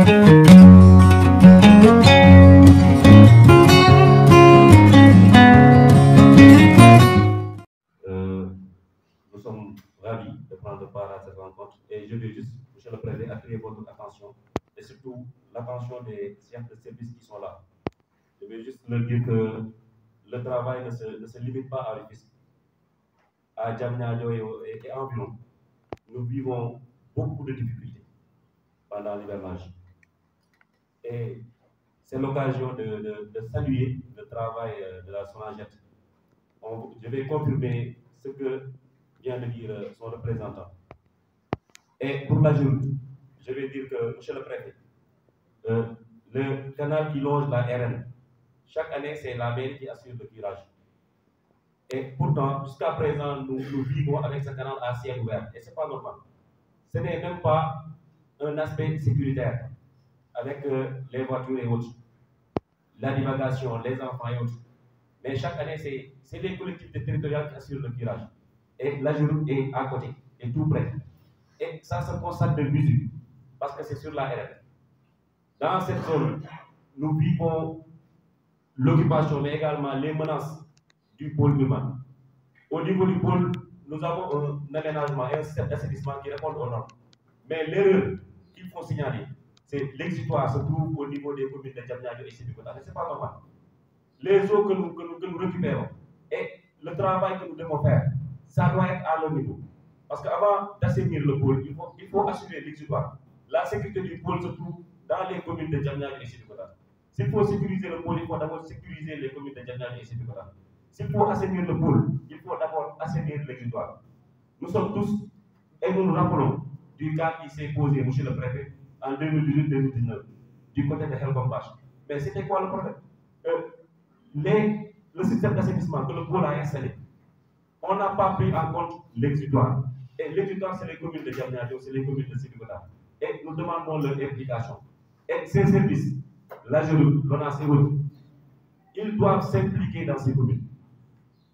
Nous sommes ravis de prendre part à cette rencontre et je vais juste, monsieur le Préfet, attirer votre attention et surtout l'attention des chefs de service qui sont là. Je vais juste leur dire que le travail ne se limite pas à Rufisque. À Diamniadio et environ, nous vivons beaucoup de difficultés pendant l'hivernage. Et c'est l'occasion de saluer le travail de la SONAGED. Je vais confirmer ce que vient de dire son représentant. Et pour la journée, je vais dire que, monsieur le Préfet, le canal qui longe la RN, chaque année, c'est la mairie qui assure le curage. Et pourtant, jusqu'à présent, nous vivons avec ce canal à ciel ouvert. Et ce n'est pas normal. Ce n'est même pas un aspect sécuritaire avec les voitures et autres, la divagation, les enfants et autres. Mais chaque année, c'est les collectivités territoriales qui assurent le curage. Et la journée est à côté, est tout près. Et ça se constate de mesure, parce que c'est sur la RN. Dans cette zone, nous vivons l'occupation, mais également les menaces du pôle urbain. Au niveau du pôle, nous avons un aménagement et un système d'assainissement qui répondent aux normes. Mais l'erreur qu'il faut signaler, c'est l'exutoire se trouve au niveau des communes de Diamniadio et Sébikotane. Ce n'est pas normal. Les eaux que nous récupérons et le travail que nous devons faire, ça doit être à leur niveau. Parce qu'avant d'assainir le pôle, il faut assurer l'exutoire. La sécurité du pôle se trouve dans les communes de Diamniadio et Sébikotane. S'il faut sécuriser le pôle, il faut d'abord sécuriser les communes de Diamniadio et Sébikotane. S'il faut assainir le pôle, il faut d'abord assainir l'exutoire. Nous sommes tous, et nous nous rappelons du cas qui s'est posé, monsieur le Préfet, en 2018-2019, du côté de Helcom Bache. Mais c'était quoi le problème? Le système d'assainissement que le pôle a installé, on n'a pas pris en compte l'exutoire. Et l'exutoire, c'est les communes de Diamniadio, c'est les communes de Sébikotane. Et nous demandons leur implication. Et ces services, l'AGEROUTE, l'ONAS et autres, ils doivent s'impliquer dans ces communes.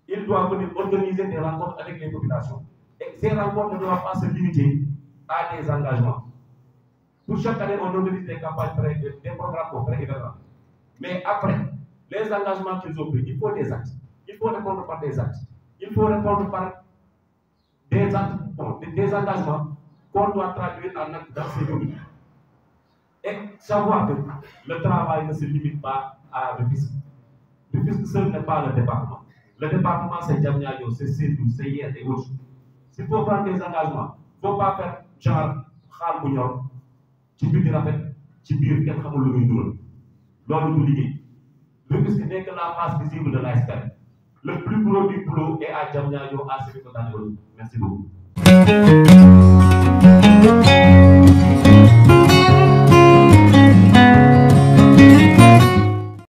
Ils doivent venir organiser des rencontres avec les populations. Et ces rencontres ne doivent pas se limiter à des engagements. Pour chaque année, on organise des campagnes, des programmes pré-hivernants. Mais après, les engagements qu'ils ont pris, il faut des actes. Il faut répondre par des actes. Il faut répondre par des actes, des engagements qu'on doit traduire en actes dans ces communes. Et savoir que le travail ne se limite pas à Rufisque. Rufisque seul n'est pas le département. Le département, c'est Diamniadio, c'est Sédhiou, c'est Yène et autres. S'il faut prendre des engagements, il ne faut pas faire genre xaal bu ñor ci biti rafet ci biir kenn xamul lu muy dugal loolu du liggéey. Rufisque n'est que la face visible de l'iceberg. Le plus gros du boulot est à Diamniadio, à Sébikotane et autres. Merci beaucoup.